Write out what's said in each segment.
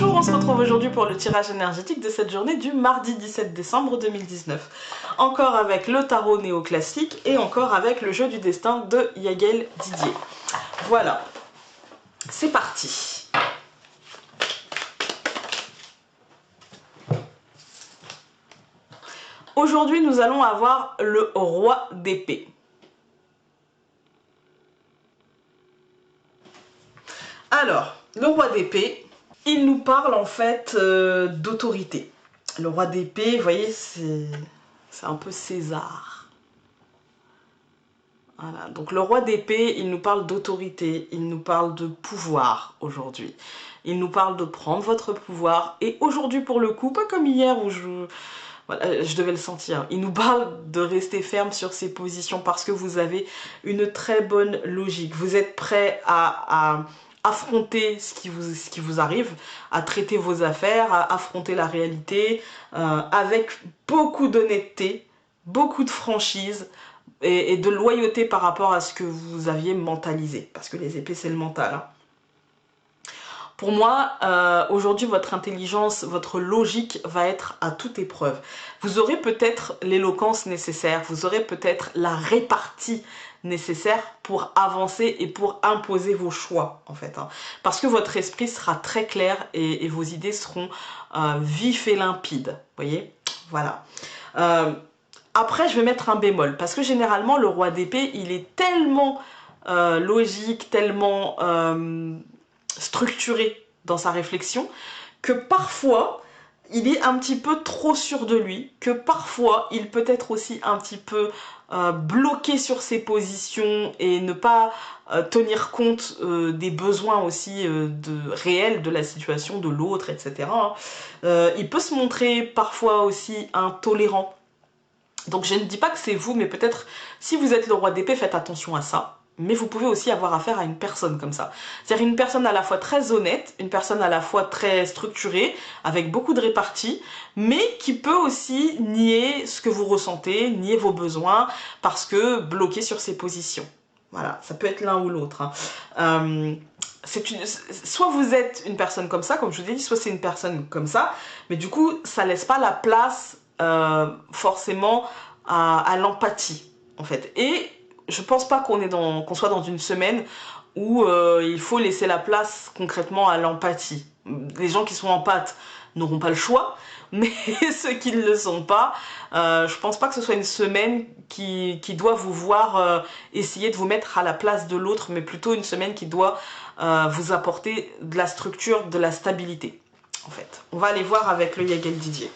Bonjour, on se retrouve aujourd'hui pour le tirage énergétique de cette journée du mardi 17 décembre 2019. Encore avec le tarot néoclassique et encore avec le jeu du destin de Yaël Didier. Voilà, c'est parti. Aujourd'hui, nous allons avoir le roi d'épée. Alors, le roi d'épée, il nous parle en fait d'autorité. Le roi d'épée, vous voyez, c'est un peu César. Voilà, donc le roi d'épée, il nous parle d'autorité, il nous parle de pouvoir aujourd'hui. Il nous parle de prendre votre pouvoir. Et aujourd'hui, pour le coup, pas comme hier où voilà, je devais le sentir. Il nous parle de rester ferme sur ses positions parce que vous avez une très bonne logique. Vous êtes prêt à affronter ce qui vous arrive, à traiter vos affaires, à affronter la réalité avec beaucoup d'honnêteté, beaucoup de franchise et de loyauté par rapport à ce que vous aviez mentalisé. Parce que les épées, c'est le mental. Hein. Pour moi, aujourd'hui, votre intelligence, votre logique va être à toute épreuve. Vous aurez peut-être l'éloquence nécessaire, vous aurez peut-être la répartie nécessaire pour avancer et pour imposer vos choix, en fait. Hein. Parce que votre esprit sera très clair et vos idées seront vifs et limpides. Vous voyez? Voilà. Après, je vais mettre un bémol, parce que généralement, le roi d'épée, il est tellement logique, tellement structuré dans sa réflexion, que parfois il est un petit peu trop sûr de lui, que parfois il peut être aussi un petit peu bloqué sur ses positions et ne pas tenir compte des besoins aussi réels de la situation de l'autre, etc. Il peut se montrer parfois aussi intolérant. Donc je ne dis pas que c'est vous, mais peut-être si vous êtes le roi d'épée, faites attention à ça. Mais vous pouvez aussi avoir affaire à une personne comme ça. C'est-à-dire une personne à la fois très honnête, une personne à la fois très structurée, avec beaucoup de répartie, mais qui peut aussi nier ce que vous ressentez, nier vos besoins, parce que bloqué sur ses positions. Voilà, ça peut être l'un ou l'autre. Hein. Soit vous êtes une personne comme ça, comme je vous ai dit, soit c'est une personne comme ça, mais du coup, ça laisse pas la place forcément à l'empathie, en fait. Et je pense pas qu'on soit dans une semaine où il faut laisser la place concrètement à l'empathie. Les gens qui sont empathes n'auront pas le choix, mais ceux qui ne le sont pas, je pense pas que ce soit une semaine qui doit vous voir essayer de vous mettre à la place de l'autre, mais plutôt une semaine qui doit vous apporter de la structure, de la stabilité, en fait. On va aller voir avec le Yaël Didier.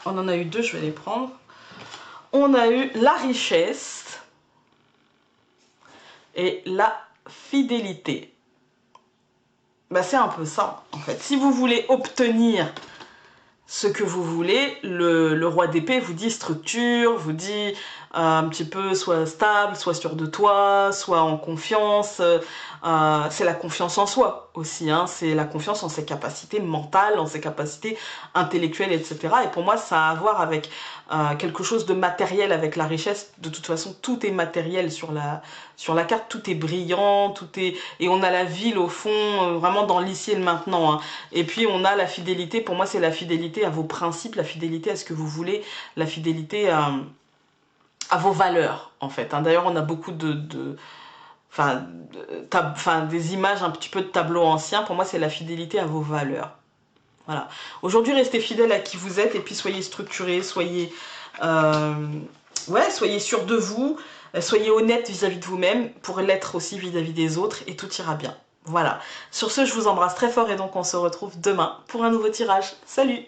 On en a eu deux, je vais les prendre. On a eu la richesse et la fidélité. Bah, c'est un peu ça, en fait. Si vous voulez obtenir ce que vous voulez, le roi d'épée vous dit structure, vous dit un petit peu soit stable, soit sûr de toi, soit en confiance. C'est la confiance en soi aussi, hein, c'est la confiance en ses capacités mentales, en ses capacités intellectuelles, etc. Et pour moi, ça a à voir avec quelque chose de matériel, avec la richesse. De toute façon, tout est matériel sur la carte, tout est brillant, tout est... Et on a la ville au fond, vraiment dans l'ici et le maintenant. Hein. Et puis on a la fidélité, pour moi c'est la fidélité à vos principes, la fidélité à ce que vous voulez, la fidélité à vos valeurs, en fait. Hein. D'ailleurs, on a beaucoup des images un petit peu de tableaux anciens. Pour moi, c'est la fidélité à vos valeurs. Voilà. Aujourd'hui, restez fidèle à qui vous êtes et puis soyez structurés, soyez sûr de vous, soyez honnête vis-à-vis de vous-même pour l'être aussi vis-à-vis des autres et tout ira bien. Voilà. Sur ce, je vous embrasse très fort et donc on se retrouve demain pour un nouveau tirage. Salut!